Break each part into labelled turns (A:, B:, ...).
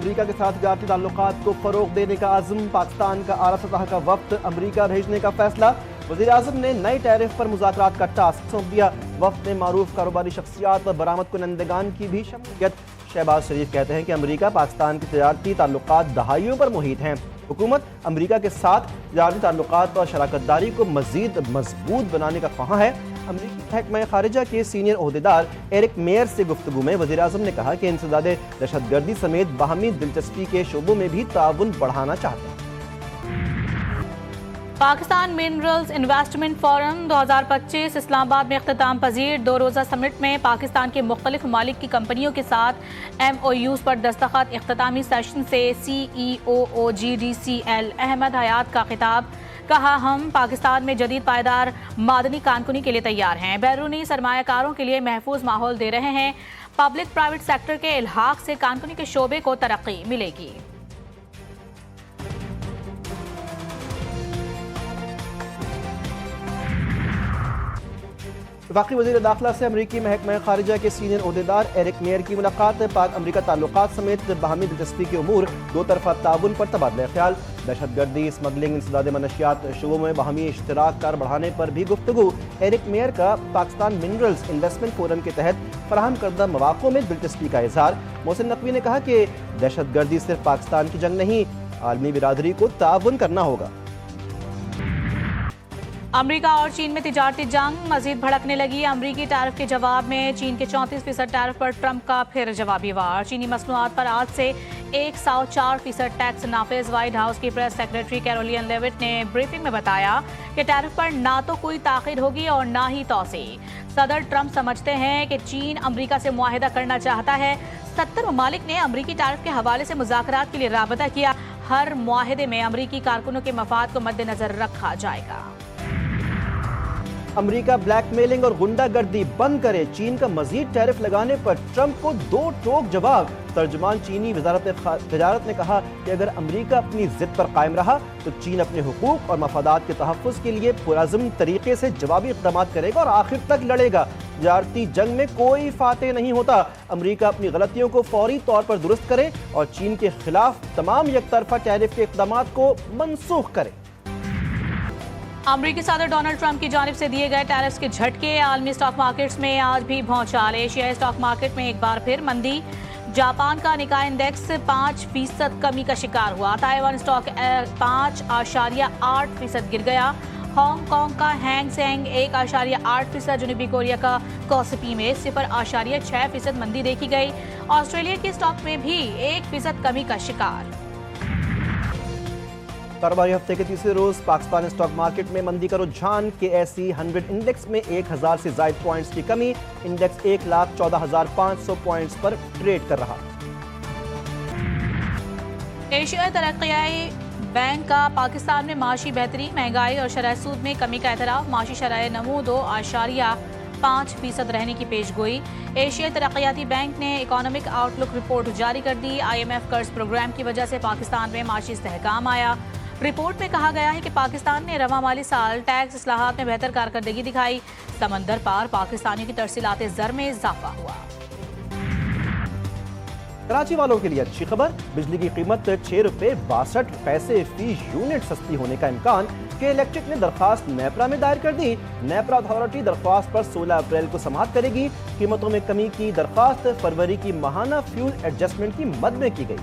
A: امریکہ کے ساتھ تجارتی تعلقات کو فروغ دینے کا عزم، پاکستان کا اعلیٰ سطح کا وفد امریکہ بھیجنے کا فیصلہ، وزیر اعظم نے نئے ٹیرف پر مذاکرات کا ٹاسک سونپ دیا، وفد میں معروف کاروباری شخصیات اور برآمد کنندگان کی بھی شمولیت۔ شہباز شریف کہتے ہیں کہ امریکہ پاکستان کے تجارتی تعلقات دہائیوں پر محیط ہیں، حکومت امریکہ کے ساتھ تجارتی تعلقات اور شراکت داری کو مزید مضبوط بنانے کا خواہاں ہے۔ امریکی محکمہ خارجہ کے سینئر عہدیدار ایرک میئر سے گفتگو میں وزیر اعظم نے کہا کہ انسداد دہشت گردی سمیت باہمی دلچسپی کے شعبوں میں بھی تعاون بڑھانا چاہتے ہیں۔
B: پاکستان منرلز انویسٹمنٹ فورم 2025 اسلام آباد میں اختتام پذیر 2 روزہ سمٹ میں پاکستان کے مختلف ممالک کی کمپنیوں کے ساتھ MOUs پر دستخط۔ اختتامی سیشن سے CEO GDCL احمد حیات کا خطاب، کہا ہم پاکستان میں جدید پائیدار معدنی کانکنی کے لیے تیار ہیں، بیرونی سرمایہ کاروں کے لیے محفوظ ماحول دے رہے ہیں، پبلک پرائیویٹ سیکٹر کے الحاق سے کانکنی کے شعبے کو ترقی ملے گی۔
A: وفاقی وزیر داخلہ سے امریکی محکمہ خارجہ کے سینئر عہدیدار ایرک میئر کی ملاقات، پاک امریکہ تعلقات سمیت باہمی دلچسپی کے امور، دو طرفہ تعاون پر تبادلہ خیال، دہشت گردی، اسمگلنگ، انسداد منشیات شعبوں میں باہمی اشتراک کار بڑھانے پر بھی گفتگو۔ ایرک میئر کا پاکستان منرلز انویسٹمنٹ فورم کے تحت فراہم کردہ مواقع میں دلچسپی کا اظہار۔ محسن نقوی نے کہا کہ دہشت گردی صرف پاکستان کی جنگ نہیں، عالمی برادری کو تعاون کرنا ہوگا۔
B: امریکہ اور چین میں تجارتی جنگ مزید بھڑکنے لگی، امریکی ٹیرف کے جواب میں چین کے 34% ٹیرف پر ٹرمپ کا پھر جوابی وار، چینی مصنوعات پر آج سے 104% ٹیکس نافذ۔ وائٹ ہاؤس کی پریس سیکرٹری کیرولین لیوٹ نے بریفنگ میں بتایا کہ ٹیرف پر نہ تو کوئی تاخیر ہوگی اور نہ ہی توسیع۔ صدر ٹرمپ سمجھتے ہیں کہ چین امریکہ سے معاہدہ کرنا چاہتا ہے، 70 ممالک نے امریکی ٹیرف کے حوالے سے مذاکرات کے لیے رابطہ کیا، ہر معاہدے میں امریکی کارکنوں کے مفاد کو مد نظر رکھا جائے گا۔
A: امریکہ بلیک میلنگ اور غنڈہ گردی بند کرے، چین کا مزید ٹیرف لگانے پر ٹرمپ کو 2 ٹوک جواب۔ ترجمان چینی وزارت تجارت نے کہا کہ اگر امریکہ اپنی ضد پر قائم رہا تو چین اپنے حقوق اور مفادات کے تحفظ کے لیے پرعزم طریقے سے جوابی اقدامات کرے گا اور آخر تک لڑے گا۔ تجارتی جنگ میں کوئی فاتح نہیں ہوتا، امریکہ اپنی غلطیوں کو فوری طور پر درست کرے اور چین کے خلاف تمام یک طرفہ ٹیرف کے اقدامات کو منسوخ کرے۔
B: امریکی صدر ڈونلڈ ٹرمپ کی جانب سے دیے گئے ٹیرفز کے جھٹکے، عالمی اسٹاک مارکیٹس میں آج بھی بھونچال، ایشیائی اسٹاک مارکیٹ میں ایک بار پھر مندی، جاپان کا نکائی انڈیکس 5% کمی کا شکار ہوا، تائیوان اسٹاک 5.8% گر گیا، ہانگ کانگ کا ہینگ سینگ 1.8%، جنوبی کوریا کا کوسپی میں 0.6% مندی دیکھی گئی، آسٹریلیا کے اسٹاک میں بھی 1% کمی کا شکار۔
A: کاروباری ہفتے کے تیسرے روز پاکستان اسٹاک مارکیٹ میں مندی کا رجحان، KSE 100 انڈیکس میں 1000 سے زائد پوائنٹس کی کمی، انڈیکس 1,14,500 پوائنٹس پر ٹریڈ کر رہا۔
B: ایشیائی ترقیاتی بینک کا پاکستان میں معاشی بہتری، مہنگائی اور شرح سود میں کمی کا اعتراف، معاشی شرح نمو 2.5% رہنے کی پیش گوئی۔ ایشیائی ترقیاتی بینک نے اکانومک آؤٹ لک رپورٹ جاری کر دی، IMF قرض پروگرام کی وجہ سے پاکستان میں معاشی استحکام آیا۔ رپورٹ میں کہا گیا ہے کہ پاکستان نے رواں مالی سال ٹیکس اصلاحات میں بہتر کارکردگی دکھائی، سمندر پار پاکستانیوں کی ترسیلات زر میں اضافہ ہوا۔
A: کراچی والوں کے لیے اچھی خبر، بجلی کی قیمت 6 روپے 62 پیسے فی یونٹ سستی ہونے کا امکان، کہ الیکٹرک نے درخواست نیپرا میں دائر کر دی، نیپرا اتھارٹی درخواست پر 16 اپریل کو سماعت کرے گی۔ قیمتوں میں کمی کی درخواست فروری کی ماہانہ فیول ایڈجسٹمنٹ کی مد میں کی گئی۔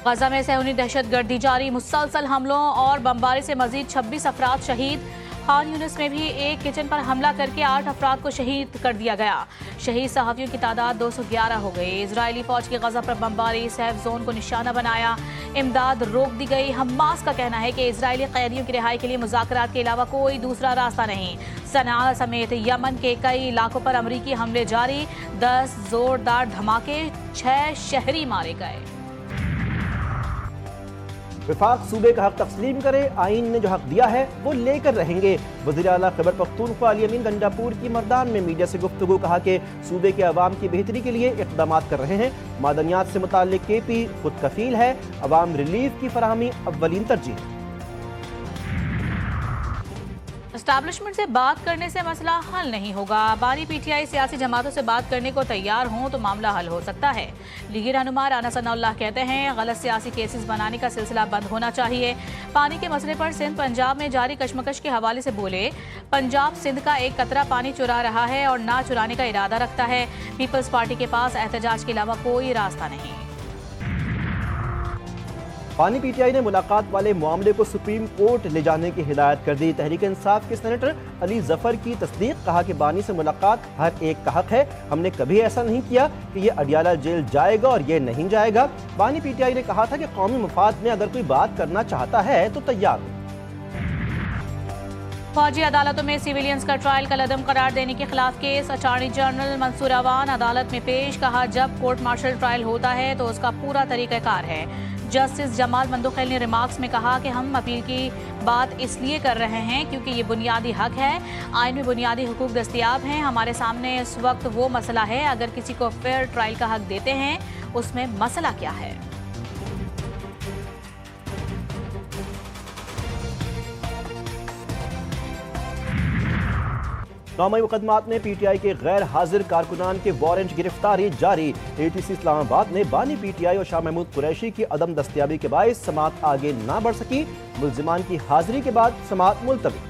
B: غزہ میں صہیونی دہشت گردی جاری، مسلسل حملوں اور بمباری سے مزید 26 افراد شہید، خان یونس میں بھی ایک کچن پر حملہ کر کے 8 افراد کو شہید کر دیا گیا، شہید صحافیوں کی تعداد 211 ہو گئی۔ اسرائیلی فوج کی غزہ پر بمباری، سیف زون کو نشانہ بنایا، امداد روک دی گئی۔ حماس کا کہنا ہے کہ اسرائیلی قیدیوں کی رہائی کے لیے مذاکرات کے علاوہ کوئی دوسرا راستہ نہیں۔ صنعاء سمیت یمن کے کئی علاقوں پر امریکی حملے جاری، 10 زوردار دھماکے، 6 شہری مارے گئے۔
A: وفاق صوبے کا حق تسلیم کرے، آئین نے جو حق دیا ہے وہ لے کر رہیں گے۔ وزیر اعلیٰ خیبر پختونخوا علی امین گنڈاپور کی مردان میں میڈیا سے گفتگو، کہا کہ صوبے کے عوام کی بہتری کے لیے اقدامات کر رہے ہیں، معدنیات سے متعلق KP خود کفیل ہے، عوام ریلیف کی فراہمی اولین ترجیح۔
B: एस्टैब्लिशमेंट से बात करने से मसला हल नहीं होगा। बानी पीटीआई सियासी जमातों से बात करने को तैयार हों तो मामला हल हो सकता है। लीगी रहनुमा राना सनाउल्लाह कहते हैं गलत सियासी केसेस बनाने का सिलसिला बंद होना चाहिए। पानी के मसले पर सिंध पंजाब में जारी कशमकश के हवाले से बोले, पंजाब सिंध का एक कतरा पानी चुरा रहा है और ना चुराने का इरादा रखता है। पीपल्स पार्टी के पास एहतजाज के अलावा कोई रास्ता नहीं।
A: पानी पीटीआई ने मुलाकात वाले मामले को सुप्रीम कोर्ट ले जाने की हिदायत कर दी। तहरीक इंसाफ के सेनेटर अली जफर की तस्दीक, कहा कि बानी से मुलाकात हर एक का हक है। हमने कभी ऐसा नहीं किया कि ये अडियाला जेल जाएगा और ये नहीं जाएगा। बानी पीटीआई ने कहा था कि कौमी मफाद में अगर कोई बात करना चाहता है तो तैयार हो।
B: फौजी अदालतों में सिविलियंस का ट्रायल कलअदम करार देने के खिलाफ case. Attorney general Mansoor Awan अदालत में पेश, कहा जब कोर्ट मार्शल ट्रायल होता है तो उसका पूरा तरीक़ाकार है। जस्टिस जमाल मंदुखैल ने रिमार्क्स में कहा कि हम अपील की बात इसलिए कर रहे हैं क्योंकि ये बुनियादी हक है। आइन में बुनियादी हुकूक दस्तयाब हैं। हमारे सामने इस वक्त वो मसला है, अगर किसी को फेयर ट्रायल का हक देते हैं उसमें मसला क्या है।
A: 9 मई मुकदमात में पीटीआई के गैर हाजिर कारकुनान के वारंट गिरफ्तारी जारी। एटीसी इस्लामाबाद ने बानी पीटीआई और शाह महमूद कुरैशी की अदम दस्तयाबी के बायस समाअत आगे ना बढ़ सकी। मुल्जिमान की हाजिरी के बाद समाअत मुलतवी।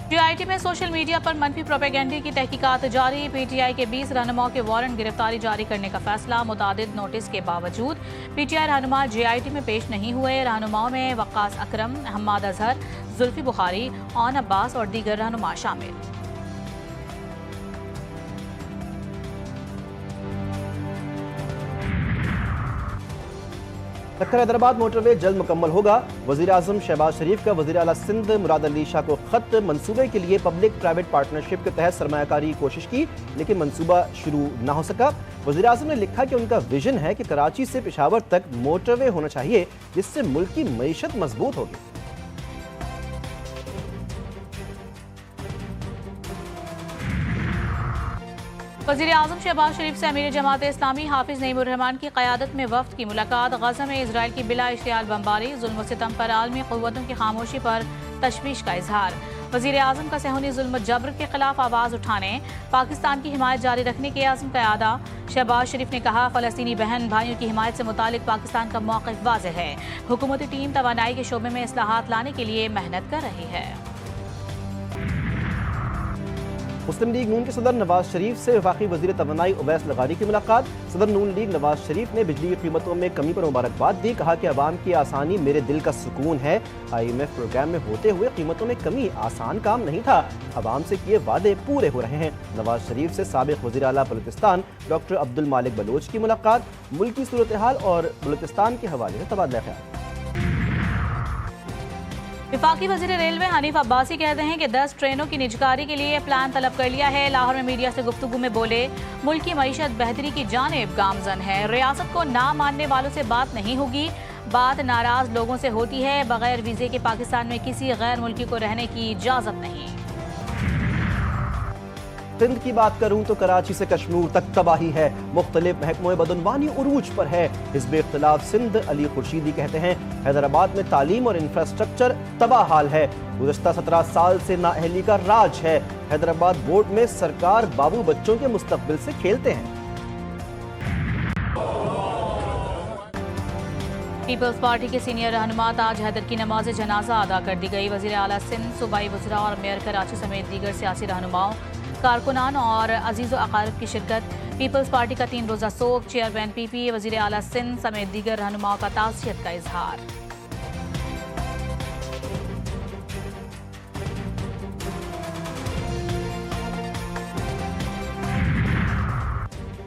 B: जीआईटी में सोशल मीडिया पर मनफी प्रोपेगेंडे की तहकीकात जारी। पीटीआई के 20 रहनुमाओं के वारंट गिरफ्तारी जारी करने का फैसला। मुतादिद नोटिस के बावजूद पीटीआई रहनुमा जीआईटी में पेश नहीं हुए। रहनुमाओं में वक्कास अकरम, हम्माद अजहर, जुल्फी बुखारी, ओन अब्बास और दीगर रहनुमा शामिल।
A: सक्कर हैदराबाद मोटरवे जल्द मुकम्मल होगा। वज़ीर आज़म शहबाज शरीफ का वज़ीर आला सिंध मुराद अली शाह को खत। मंसूबे के लिए पब्लिक प्राइवेट पार्टनरशिप के तहत सरमायाकारी की कोशिश की लेकिन मंसूबा शुरू ना हो सका। वज़ीर आज़म ने लिखा कि उनका विजन है कि कराची से पेशावर तक मोटरवे होना चाहिए जिससे मुल्क की मईशत मजबूत होगी।
B: वज़ीर आज़म शहबाज शरीफ से अमीर जमात इस्लामी हाफिज नईमुर रहमान की क़यादत में वफ़द की मुलाकात। गज़ा में इजराइल की बिला इश्तियाल बमबारी, जुल्म व सितम पर आलमी क़ुव्वतों की खामोशी पर तशवीश का इजहार। वज़ीर आज़म का सेहूनी जुल्म जबर के खिलाफ आवाज़ उठाने, पाकिस्तान की हिमायत जारी रखने के आज़म का अदा। शहबाज शरीफ ने कहा फ़लस्तीनी बहन भाइयों की हिमायत से मुतालिक पाकिस्तान का मौक़िफ़ वाज़ेह है। हुकूमती टीम तवानाई के शोबे में इस्लाहात लाने के लिए मेहनत कर रही है।
A: मुस्लिम लीग नून के सदर नवाज शरीफ से वफाकी वज़ीर तवानाई उवैस लगारी की मुलाकात। सदर नून लीग नवाज शरीफ ने बिजली की कीमतों में कमी पर मुबारकबाद दी। कहा कि अवाम की आसानी मेरे दिल का सुकून है। IMF प्रोग्राम में होते हुए कीमतों में कमी आसान काम नहीं था। अवाम से किए वादे पूरे हो रहे हैं। नवाज शरीफ से साबिक वज़ीर आला बलूचिस्तान डॉक्टर अब्दुल मालिक बलोच की मुलाकात। मुल्क की सूरत हाल और बलूचिस्तान के हवाले से तबादला ख्याल।
B: वफाकी वज़ीर रेलवे हनीफ अब्बासी कहते हैं कि 10 ट्रेनों की निजकारी के लिए प्लान तलब कर लिया है। लाहौर में मीडिया से गुफ्तगू में बोले, मुल्क की मईशत बेहतरी की जानिब गामजन है। रियासत को ना मानने वालों से बात नहीं होगी, बात नाराज लोगों से होती है। बगैर वीज़े के पाकिस्तान में किसी गैर मुल्की को रहने की इजाज़त नहीं।
A: सिंध की बात करूं तो कराची से कश्मीर तक तबाही है। मुख्तलिफ महकमों बदनवानी उरूज पर है। हिज़्ब इख्तिलाफ सिंध अली खुर्शीदी कहते हैं हैदराबाद में तालीम और इंफ्रास्ट्रक्चर तबाह हाल है। गुज़श्ता 17 साल से नाअहली का राज है। हैदराबाद बोर्ड में सरकार बाबू बच्चों के मुस्तकबिल से खेलते हैं।
B: पीपल्स पार्टी के सीनियर रहनुमा ताज हैदर की नमाज जनाजा अदा कर दी गई। वज़ीर आला सिंध, सूबाई वज़रा और मेयर कराची समेत दीगर सियासी रहनुमाओं, कारकुनान और अजीज़ अकारिब की शिरकत। पीपल्स पार्टी का 3 रोज़ा सोग। चेयरमैन PP वज़ीर आला सिंध समेत दीगर रहनुमाओं का ताज़ियत का इजहार।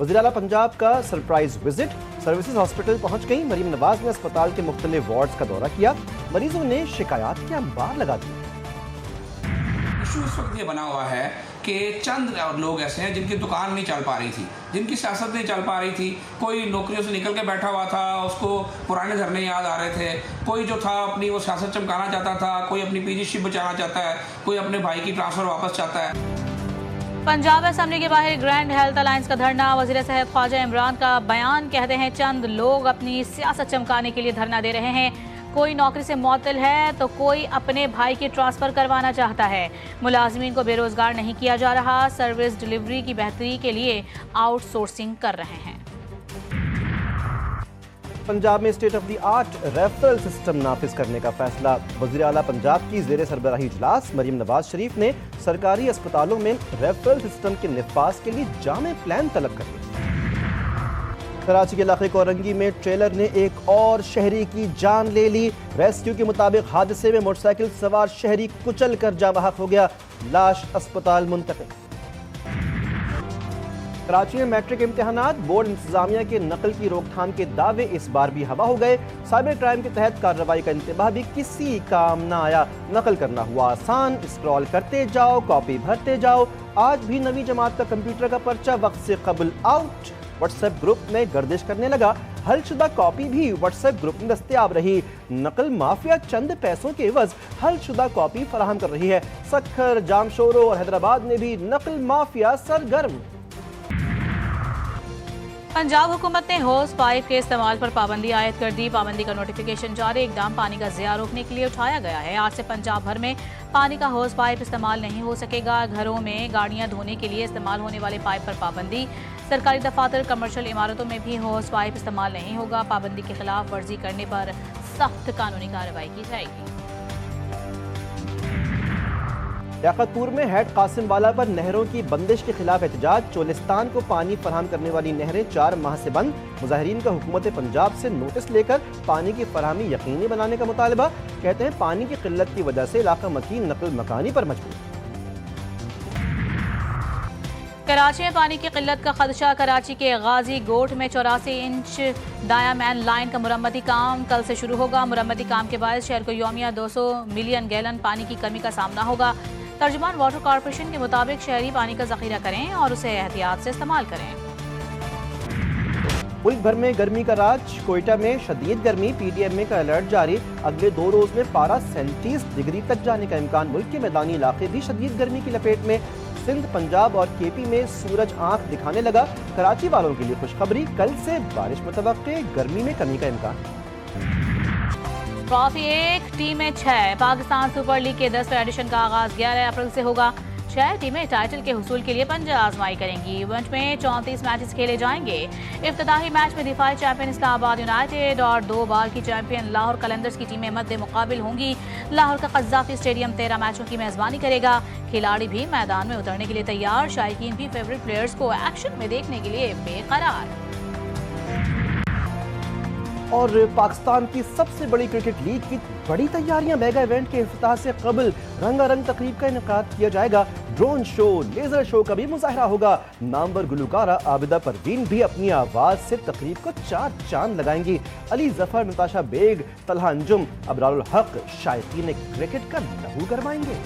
A: वज़ीर आला पंजाब का सरप्राइज विजिट। सर्विसेज हॉस्पिटल पहुंच गई। मरीम नवाज ने अस्पताल के मुख्तलिफ वार्ड्स का दौरा किया। मरीजों ने शिकायत के अंबार लगा दिए।
C: इशू इस वक्त ये बना हुआ है कि चंद लोग ऐसे हैं जिनकी दुकान नहीं चल पा रही थी, जिनकी सियासत नहीं चल पा रही थी। कोई नौकरियों से निकल के बैठा हुआ था, उसको पुराने धरने याद आ रहे थे। कोई जो था अपनी वो सियासत चमकाना चाहता था, कोई अपनी PGship बचाना चाहता है, कोई अपने भाई की ट्रांसफ़र वापस चाहता है।
B: पंजाब असेंबली के बाहर ग्रैंड हेल्थ अलायंस का धरना। वजीर सेहत ख्वाजा इमरान का बयान, कहते हैं चंद लोग अपनी सियासत चमकाने के लिए धरना दे रहे हैं। कोई नौकरी से मुअत्तल है तो कोई अपने भाई की ट्रांसफ़र करवाना चाहता है। मुलाजमीन को बेरोजगार नहीं किया जा रहा, सर्विस डिलीवरी की बेहतरी के लिए आउटसोर्सिंग कर रहे हैं।
A: पंजाब में state of the art referral system नाफिज करने का फैसला। वज़ीर आला पंजाब की ज़ेर सरबराही इजलास मरियम नवाज शरीफ ने सरकारी अस्पतालों में रेफरल सिस्टम के निफाज के लिए जामे प्लान तलब कर दिए। कराची के इलाके कोरंगी में ट्रेलर ने एक और शहरी की जान ले ली। रेस्क्यू के मुताबिक हादसे में मोटरसाइकिल सवार शहरी कुचल कर जाँ बहक हो गया, लाश अस्पताल मुंतकिल। कराची में मैट्रिक इम्तिहानात, बोर्ड इंतजामिया के नकल की रोकथाम के दावे इस बार भी हवा हो गए। साइबर क्राइम के तहत कार्रवाई का इंतबाह भी किसी काम ना आया। नकल करना हुआ आसान, स्क्रॉल करते जाओ, कॉपी भरते जाओ। आज भी नवी जमात का कंप्यूटर का पर्चा वक्त से कबल आउट। व्हाट्सएप ग्रुप में गर्दिश करने लगा, हलशुदा कॉपी भी व्हाट्सएप ग्रुप में दस्तयाब रही। नकल माफिया चंद पैसों के एवज हलशुदा कॉपी फराहम कर रही है। सक्खर, जामशोरो और हैदराबाद में भी नकल माफिया सरगर्म।
B: पंजाब हुकूमत ने होस पाइप के इस्तेमाल पर पाबंदी आयद कर दी। पाबंदी का नोटिफिकेशन जारी। इकदाम पानी का ज़िया रोकने के लिए उठाया गया है। आज से पंजाब भर में पानी का होस पाइप इस्तेमाल नहीं हो सकेगा। घरों में गाड़ियां धोने के लिए इस्तेमाल होने वाले पाइप पर पाबंदी। सरकारी दफातर, कमर्शियल इमारतों में भी होस पाइप इस्तेमाल नहीं होगा। पाबंदी के खिलाफ वर्जी करने पर सख्त कानूनी कार्रवाई की जाएगी।
A: लियाकतपुर में हेड कासिम वाला पर नहरों की बंदिश के खिलाफ एहतजाज। चोलिस्तान को पानी फराहम करने वाली नहरें 4 माह से बंद। मुजाहिरीन का हुकूमत पंजाब से नोटिस लेकर पानी की फराहमी यकीनी बनाने का मुतालबा। कहते हैं पानी की किल्लत की वजह से इलाका मकीन नकल मकानी पर मजबूर।
B: कराची में पानी की किल्लत का खदशा। कराची के गाजी गोट में 84 इंच डायामैन लाइन का मुरम्मती काम कल से शुरू होगा। मुरम्मती काम के बाद शहर को यौमिया 200 मिलियन गैलन पानी की कमी का सामना होगा। तर्जुमान वाटर कॉर्पोरेशन के मुताबिक शहरी पानी का जखीरा करें और उसे एहतियात से इस्तेमाल करें।
A: मुल्क भर में गर्मी का राज। कोयटा में शदीद गर्मी, पीडीएम में का अलर्ट जारी। अगले 2 रोज में पारा 37 डिग्री तक जाने का इम्कान। मुल्क के मैदानी इलाके भी शदीद गर्मी की लपेट में। सिंध, पंजाब और केपी में सूरज आंख दिखाने लगा। कराची वालों के लिए खुशखबरी, कल से बारिश मुतवक्के, गर्मी में कमी का इम्कान।
B: ट्रॉफी 1, टीमें 6। पाकिस्तान सुपर लीग के 10वें एडिशन का आगाज 11 अप्रैल से होगा। 6 टीमें टाइटल के हुसूल के लिए पंजा आजमाई करेंगी। इवेंट में 34 मैचेस खेले जाएंगे। इफ्तिताही मैच में दिफाई चैंपियन इस्लामाबाद यूनाइटेड और 2 बार की चैंपियन लाहौर कलंदर्स की टीमें मद्दे मुकाबिल होंगी। लाहौर का कज़्ज़ाफ़ी स्टेडियम 13 मैचों की मेजबानी करेगा। खिलाड़ी भी मैदान में उतरने के लिए तैयार। शायकीन भी फेवरेट प्लेयर्स को एक्शन में देखने के लिए बेकरार।
A: और पाकिस्तान की सबसे बड़ी क्रिकेट लीग की बड़ी तैयारियां। मेगा इवेंट के इफ्तिताह से कबल रंगारंग तकरीब का इनेकाद किया जाएगा। ड्रोन शो, लेजर शो का भी मुजाहरा होगा। नामवर गुलकारा आबिदा परवीन भी अपनी आवाज से तकरीब को 4 चांद लगाएंगी। अली जफर, नताशा बेग, तलहा अंजुम, अबरारुल हक शायकीन क्रिकेट का लहू गरमाएंगे।